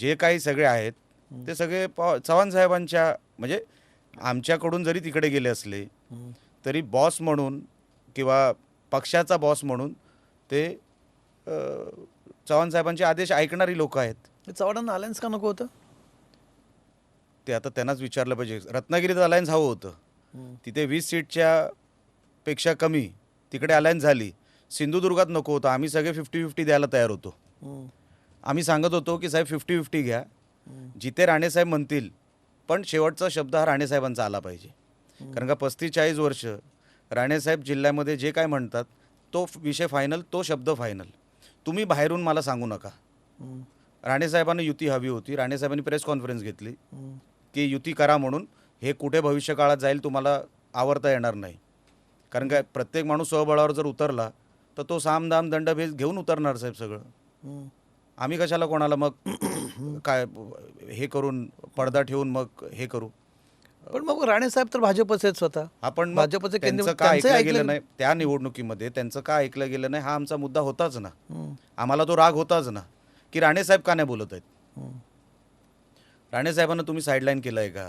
जे काही सगळे आहेत ते सगळे चव्हाण साहेबांच्या म्हणजे आमच्याकडून जरी तिकडे गेले असले तरी बॉस म्हणून किंवा पक्षाचा बॉस म्हणून ते चव्हाण साहेबांचे आदेश ऐकणारी लोक आहेत. चव्हाणांना अलायन्स का नको होतं? ते आता त्यांनाच विचारलं पाहिजे. रत्नागिरीत अलायन्स हवं होतं, तिथे 20 सीटच्या पेक्षा कमी तिकडे अलायन्स झाली. सिंधुदुर्गात नको होतं, आम्ही सगळे 50-50 द्यायला तयार होतो. आम्ही सांगत होतो की साहेब 50-50 घ्या, जिथे राणेसाहेब म्हणतील, पण शेवटचा शब्द हा राणेसाहेबांचा आला पाहिजे. कारण का 35-40 वर्ष राणेसाहेब जिल्ह्यामध्ये जे काय म्हणतात तो विषय फायनल, तो शब्द फायनल. तुम्ही बाहेरून मला सांगू नका. राणेसाहेबांना युती हवी होती, राणेसाहेबांनी प्रेस कॉन्फरन्स घेतली की युती करा म्हणून. हे कुठे भविष्यकाळात जाईल तुम्हाला आवरता येणार नाही. कारण काय प्रत्येक माणूस स्वबळावर जर उतरला तर तो साम दाम दंडभेद घेऊन उतरणार साहेब सगळं. आम्ही कशाला कोणाला मग काय हे करून पडदा ठेवून मग हे करू. पण मग राणेसाहेब तर भाजपचे आहेत स्वतः. आपण भाजपचे त्यांचं का ऐकलं गेलं नाही त्या निवडणुकीमध्ये, त्यांचं का ऐकलं गेलं नाही हा आमचा मुद्दा होताच ना. आम्हाला तो राग होताच ना की राणेसाहेब का नाही बोलत आहेत. राणेसाहेबांना तुम्ही साईडलाईन केलंय का,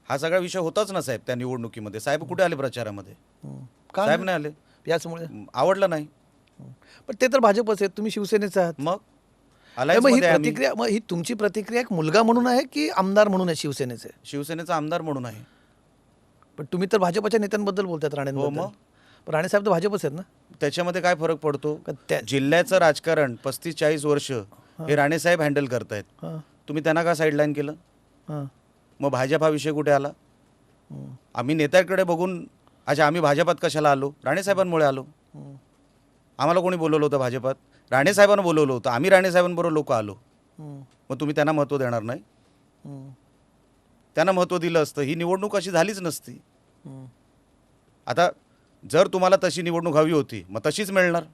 हा सगळा विषय होताच ना साहेब त्या निवडणुकीमध्ये. साहेब कुठे आले प्रचारामध्ये? साहेब नाही आले, याचमुळे आवडलं नाही. पण ते तर भाजपचे आहेत, तुम्ही शिवसेनेचे आहात. मग मग ही प्रतिक्रिया, मग ही तुमची प्रतिक्रिया एक मुलगा म्हणून आहे की आमदार म्हणून आहे शिवसेनेचे? शिवसेनेचा आमदार म्हणून आहे. पण तुम्ही तर भाजपच्या नेत्यांबद्दल बोलतात, राणेंबद्दल. मग? पण राणेसाहेब तर भाजपच आहेत ना. त्याच्यामध्ये काय फरक पडतो? त्या जिल्ह्याचं राजकारण 35-40 वर्ष हे राणेसाहेब हँडल करतायत. तुम्ही त्यांना का साईडलाईन केलं? मग भाजप हा विषय कुठे आला? आम्ही नेत्याकडे बघून अच्छा आम्ही भाजपात कशाला आलो? राणेसाहेबांमुळे आलो. आम्हाला कोणी बोलवलं होतं भाजपात? राणेसाहेबांना बोलवलं होतं. आम्ही राणेसाहेबांबरोबर लोक आलो. मग तुम्ही त्यांना महत्त्व देणार नाही? त्यांना महत्त्व दिलं असतं ही निवडणूक अशी झालीच नसती. आता जर तुम्हाला तशी निवडणूक हवी होती मग तशीच मिळणार.